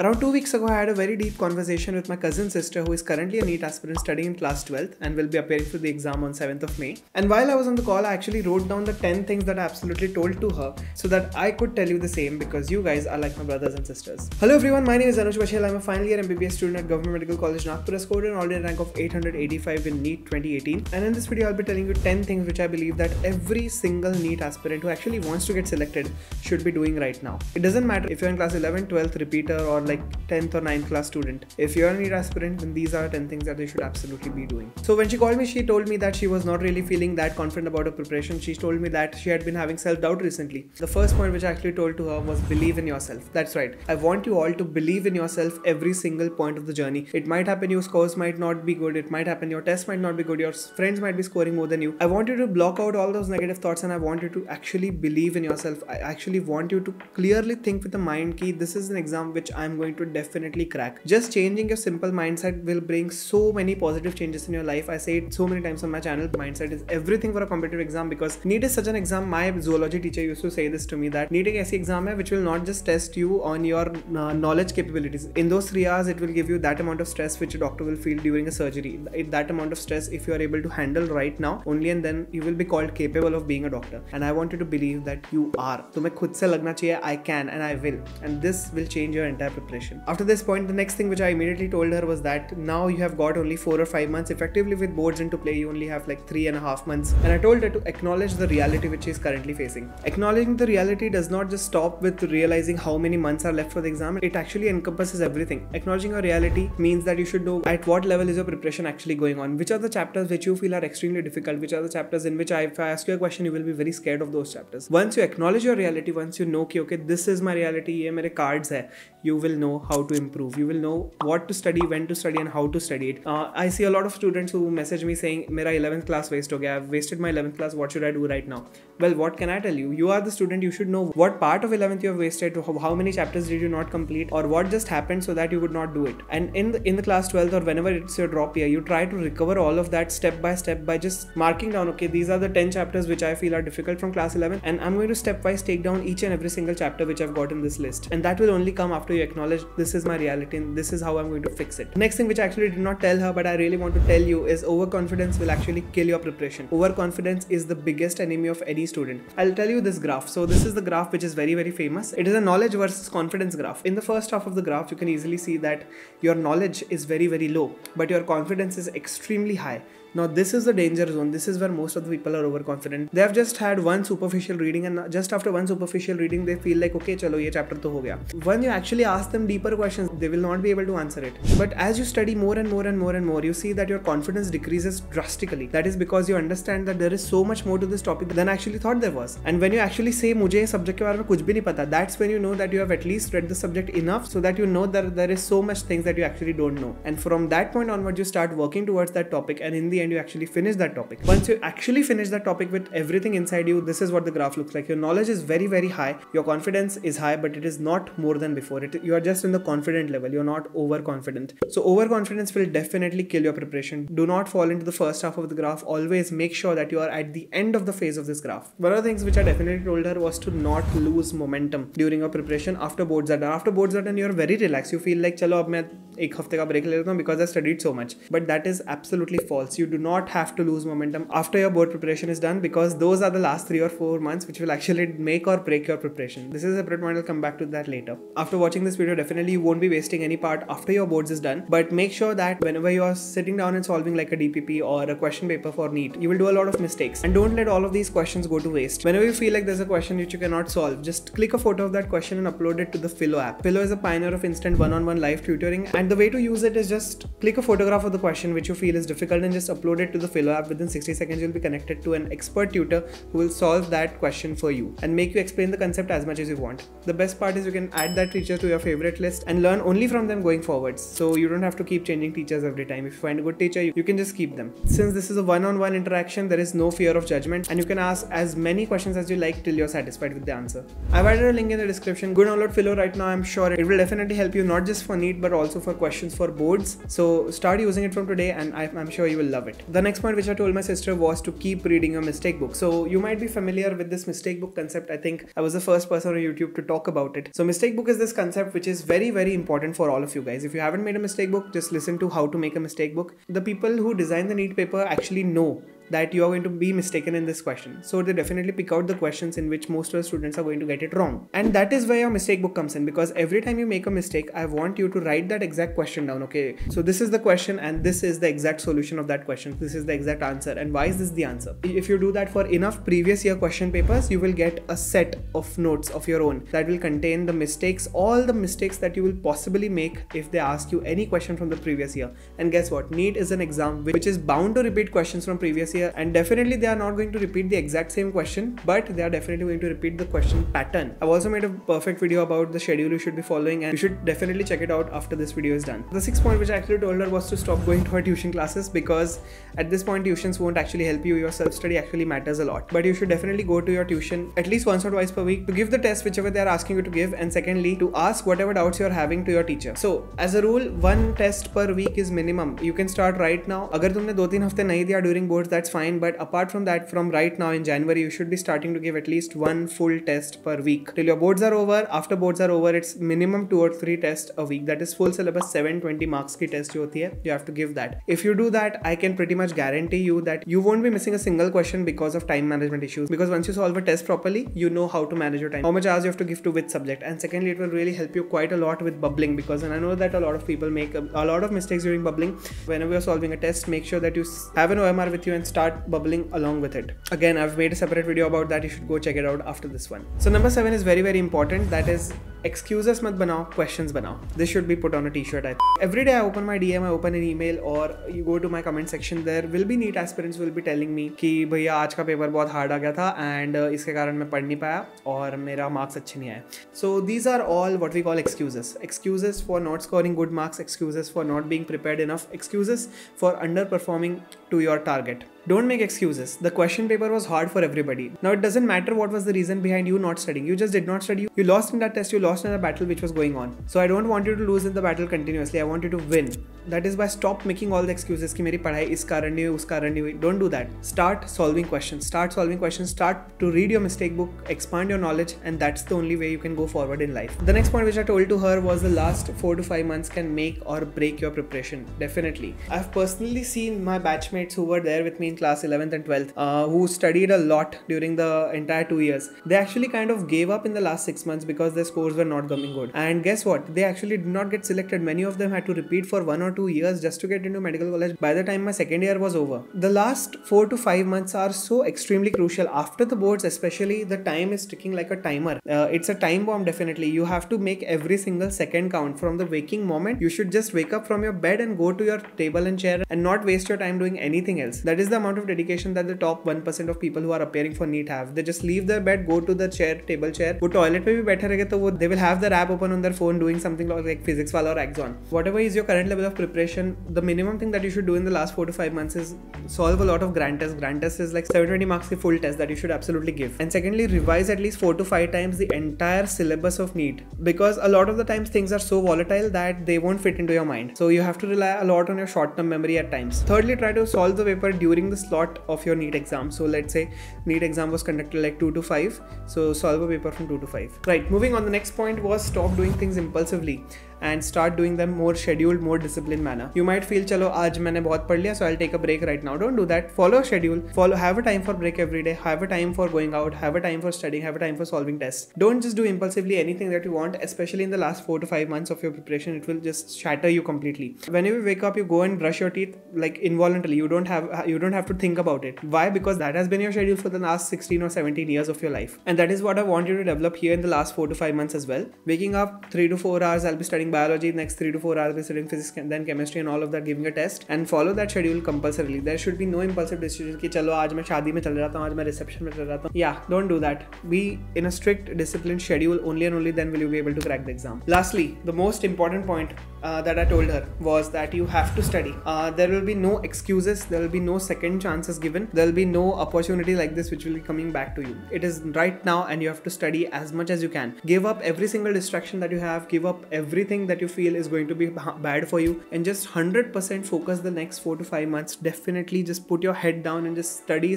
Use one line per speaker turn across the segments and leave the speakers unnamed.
Around 2 weeks ago, I had a very deep conversation with my cousin sister who is currently a NEET aspirant studying in class 12th and will be appearing for the exam on 7th of May. And while I was on the call, I actually wrote down the 10 things that I absolutely told to her so that I could tell you the same because you guys are like my brothers and sisters. Hello everyone, my name is Anuj Pachhel. I'm a final-year MBBS student at Government Medical College Nagpur. I scored an all-India rank of 885 in NEET 2018. And in this video, I'll be telling you 10 things which I believe that every single NEET aspirant who actually wants to get selected should be doing right now. It doesn't matter if you're in class 11th, 12th, repeater or like 10th or 9th class student. If you're a NEET aspirant, then these are 10 things that they should absolutely be doing. So when she called me, she told me that she was not really feeling that confident about her preparation. She told me that she had been having self-doubt recently. The first point which I actually told to her was believe in yourself. That's right. I want you all to believe in yourself every single point of the journey. It might happen your scores might not be good. It might happen your test might not be good. Your friends might be scoring more than you. I want you to block out all those negative thoughts and I want you to actually believe in yourself. I actually want you to clearly think with the mind key, this is an exam which I'm going to definitely crack. Just changing your simple mindset will bring so many positive changes in your life. I say it so many times on my channel. Mindset is everything for a competitive exam because NEET is such an exam. My zoology teacher used to say this to me that NEET is an exam which will not just test you on your knowledge capabilities. In those 3 hours, it will give you that amount of stress which a doctor will feel during a surgery. That amount of stress, if you are able to handle right now, only and then you will be called capable of being a doctor. And I want you to believe that you are. तुम्हें खुद से लगना चाहिए I can and I will. And this will change your entire preparation. After this point, the next thing which I immediately told her was that now you have got only 4 or 5 months. Effectively with boards into play, you only have like 3.5 months. And I told her to acknowledge the reality which she is currently facing. Acknowledging the reality does not just stop with realizing how many months are left for the exam. It actually encompasses everything. Acknowledging your reality means that you should know at what level is your preparation actually going on. Which are the chapters which you feel are extremely difficult? Which are the chapters in which if I ask you a question, you will be very scared of those chapters. Once you acknowledge your reality, once you know okay, this is my reality, ye mere cards hai, you will know how to improve. You will know what to study, when to study and how to study it. I see a lot of students who message me saying, Mera 11th class waste ho gaya. I've wasted my 11th class. What should I do right now? Well, what can I tell you? You are the student. You should know what part of 11th you have wasted, how many chapters did you not complete or what just happened so that you would not do it. And in the class 12th or whenever it's your drop year, you try to recover all of that step by step by just marking down, okay, these are the 10 chapters which I feel are difficult from class 11 and I'm going to stepwise take down each and every single chapter which I've got in this list. And that will only come after you acknowledge this is my reality and this is how I'm going to fix it. Next thing which I actually did not tell her but I really want to tell you is overconfidence will actually kill your preparation. Overconfidence is the biggest enemy of any student. I'll tell you this graph. So this is the graph which is very, very famous. It is a knowledge versus confidence graph. In the first half of the graph, you can easily see that your knowledge is very, very low, but your confidence is extremely high. Now this is the danger zone. This is where most of the people are overconfident. They have just had one superficial reading and just after one superficial reading they feel like okay chalo ye chapter to ho gaya. When you actually ask them deeper questions, they will not be able to answer it. But as you study more and more and more and more, you see that your confidence decreases drastically. That is because you understand that there is so much more to this topic than I actually thought there was. And when you actually say mujhe subject ke baare mein kuch bhi nahi pata, that's when you know that you have at least read the subject enough so that you know that there is so much things that you actually don't know. And from that point onward, you start working towards that topic and in the end you actually finish that topic. Once you actually finish that topic with everything inside you, this is what the graph looks like. Your knowledge is very, very high. Your confidence is high, but it is not more than before. You are just in the confident level. You're not overconfident. So overconfidence will definitely kill your preparation. Do not fall into the first half of the graph. Always make sure that you are at the end of the phase of this graph. One of the things which I definitely told her was to not lose momentum during your preparation after boards are done. After boards are done, you're very relaxed. You feel like, chalo, ab main ek hafte ka break le leta hu because I studied so much. But that is absolutely false. You do not have to lose momentum after your board preparation is done because those are the last 3 or 4 months which will actually make or break your preparation. This is a separate point. I'll come back to that later. After watching this video, definitely you won't be wasting any part after your boards is done. But make sure that whenever you are sitting down and solving like a DPP or a question paper for NEET, you will do a lot of mistakes. And don't let all of these questions go to waste. Whenever you feel like there's a question which you cannot solve, just click a photo of that question and upload it to the Philo app. Philo is a pioneer of instant one-on-one live tutoring. And the way to use it is just click a photograph of the question which you feel is difficult and just upload it to the Philo app. Within 60 seconds, you'll be connected to an expert tutor who will solve that question for you and make you explain the concept as much as you want. The best part is you can add that teacher to your favorite list and learn only from them going forwards. So you don't have to keep changing teachers every time. If you find a good teacher, you can just keep them. Since this is a one-on-one interaction, there is no fear of judgment and you can ask as many questions as you like till you're satisfied with the answer. I've added a link in the description. Go download Philo right now. I'm sure it will definitely help you not just for NEET but also for for questions for boards. So start using it from today and I'm sure you will love it. The next point which I told my sister was to keep reading your mistake book. So you might be familiar with this mistake book concept. I think I was the first person on YouTube to talk about it. So mistake book is this concept which is very, very important for all of you guys. If you haven't made a mistake book, just listen to how to make a mistake book. The people who design the NEET paper actually know that you are going to be mistaken in this question. So they definitely pick out the questions in which most of the students are going to get it wrong. And that is where your mistake book comes in, because every time you make a mistake, I want you to write that exact question down. Okay, so this is the question and this is the exact solution of that question. This is the exact answer. And why is this the answer? If you do that for enough previous year question papers, you will get a set of notes of your own that will contain the mistakes, all the mistakes that you will possibly make if they ask you any question from the previous year. And guess what? NEET is an exam which is bound to repeat questions from previous year, and definitely they are not going to repeat the exact same question, but they are definitely going to repeat the question pattern. I've also made a perfect video about the schedule you should be following, and you should definitely check it out after this video is done. The sixth point which I actually told her was to stop going to her tuition classes, because at this point tuitions won't actually help you. Your self-study actually matters a lot, but you should definitely go to your tuition at least once or twice per week to give the test whichever they are asking you to give, and secondly to ask whatever doubts you are having to your teacher. So as a rule, one test per week is minimum. You can start right now. अगर तुमने 2-3 हफ्ते नहीं दिया during boards, that's fine, but apart from that, from right now in January, you should be starting to give at least one full test per week till your boards are over. After boards are over, it's minimum 2 or 3 tests a week. That is full syllabus 720 marks की test जो होती है, you have to give that. If you do that, I can pretty much guarantee you that you won't be missing a single question because of time management issues, because once you solve a test properly, you know how to manage your time, how much hours you have to give to which subject, and secondly, it will really help you quite a lot with bubbling, because and I know that a lot of people make a lot of mistakes during bubbling. Whenever you're solving a test, make sure that you have an OMR with you and start bubbling along with it. Again, I've made a separate video about that. You should go check it out after this one. So number 7 is very, very important. That is, excuses mat banao, questions banao. This should be put on a t-shirt. Every day I open my DM, I open an email, or you go to my comment section, there will be NEET aspirants will be telling me कि भैया आज का paper बहुत hard आ गया था and इसके कारण मैं पढ़ नहीं पाया और मेरा मार्क्स अच्छे नहीं आए. So these are all what we call excuses. Excuses for not scoring good marks, excuses for not being prepared enough, excuses for underperforming to your target. Don't make excuses. The question paper was hard for everybody. Now it doesn't matter what was the reason behind you not studying. You just did not study. You lost in that test. You lost in a battle which was going on. So I don't want you to lose in the battle continuously. I want you to win. That is why stop making all the excuses कि मेरी पढ़ाई इस कारण नहीं हुई, उस कारण नहीं हुई. Don't do that. Start solving questions. Start solving questions. Start to read your mistake book. Expand your knowledge, and that's the only way you can go forward in life. The next point which I told to her was the last 4 to 5 months can make or break your preparation. Definitely. I've personally seen my batchmates who were there with me in class 11th and 12th who studied a lot during the entire 2 years. They actually kind of gave up in the last 6 months because their scores were not coming good. And guess what? They actually did not get selected. Many of them had to repeat for 1 or 2 years just to get into medical college by the time my second year was over. The last 4 to 5 months are so extremely crucial. After the boards especially, the time is ticking like a timer. It's a time bomb definitely. You have to make every single second count. From the waking moment, you should just wake up from your bed and go to your table and chair and not waste your time doing anything else. That is the amount of dedication that the top 1% of people who are appearing for NEET have. They just leave their bed, go to the table chair. वो toilet पे भी बैठे रहेंगे तो वो they will have their app open on their phone doing something like physics वाला or Axon. Whatever is your current level of preparation, the minimum thing that you should do in the last 4 to 5 months is solve a lot of grand tests. Grand tests is like 720 marks की full test that you should absolutely give. And secondly, revise at least 4 to 5 times the entire syllabus of NEET, because a lot of the times things are so volatile that they won't fit into your mind. So you have to rely a lot on your short-term memory at times. Thirdly, try to solve the paper during the slot of your NEET exam. So let's say NEET exam was conducted like 2 to 5. So solve a paper from 2 to 5. Right, moving on, the next point was stop doing things impulsively and start doing them more scheduled, more disciplined manner. You might feel, chalo, aaj maine bahut pad liya, so I'll take a break right now. Don't do that. Follow a schedule. Have a time for break every day. Have a time for going out. Have a time for studying. Have a time for solving tests. Don't just do impulsively anything that you want, especially in the last 4 to 5 months of your preparation. It will just shatter you completely. Whenever you wake up, you go and brush your teeth like involuntarily. You don't have to think about it. Why? Because that has been your schedule for the last 16 or 17 years of your life. And that is what I want you to develop here in the last 4 to 5 months as well. Waking up 3 to 4 hours, I'll be studying biology. Next 3 to 4 hours, I'll be studying physics, and then chemistry and all of that, giving a test, and follow that schedule compulsorily. There should be no impulsive decisions कि चलो आज मैं शादी में चल रहा था, आज मैं reception में चल रहा था. Yeah, don't do that. Be in a strict, disciplined schedule. Only and only then will you be able to crack the exam. Lastly, the most important point that I told her was that you have to study. There will be no excuses, there will be no second chances given, there will be no opportunity like this which will be coming back to you. It is right now and you have to study as much as you can. Give up every single distraction that you have, give up everything that you feel is going to be bad for you, and just 100% focus the next 4 to 5 months. Definitely just put your head down and just study.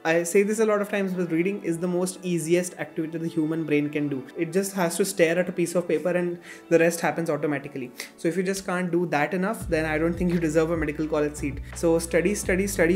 I say this a lot of times, but reading is the most easiest activity the human brain can do. It just has to stare at a piece of paper and the rest happens automatically. So if you just can't do that enough, then I don't think you deserve a medical college seat. So study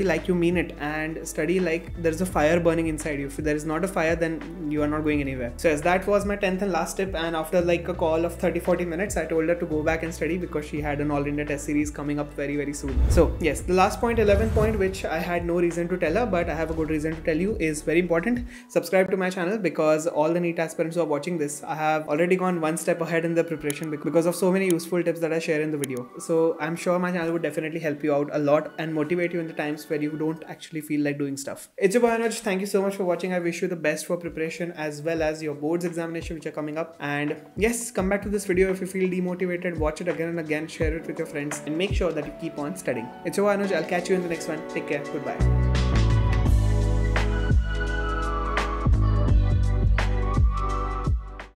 like you mean it, and study like there's a fire burning inside you. If there is not a fire, then you are not going anywhere. So yes, that was my 10th and last tip, and after like a call of 30-40 minutes, I told her to go back and study because she had an All India test series coming up very soon. So yes, the last point, 11th point, which I had no reason to tell her, but I have a good reason to tell you, is very important. Subscribe to my channel, because all the NEET aspirants who are watching this, I have already gone one step ahead in the preparation because of so many useful tips that I share in the video. So I'm sure my channel would definitely help you out a lot and motivate you in the times where you don't actually feel like doing stuff. It's your boy Anuj. Thank you so much for watching. I wish you the best for preparation as well as your boards examination which are coming up. And yes, come back to this video if you feel demotivated, watch it again and again, share it with your friends, and make sure that you keep on studying. It's your boy Anuj. I'll catch you in the next one. Take care. Goodbye.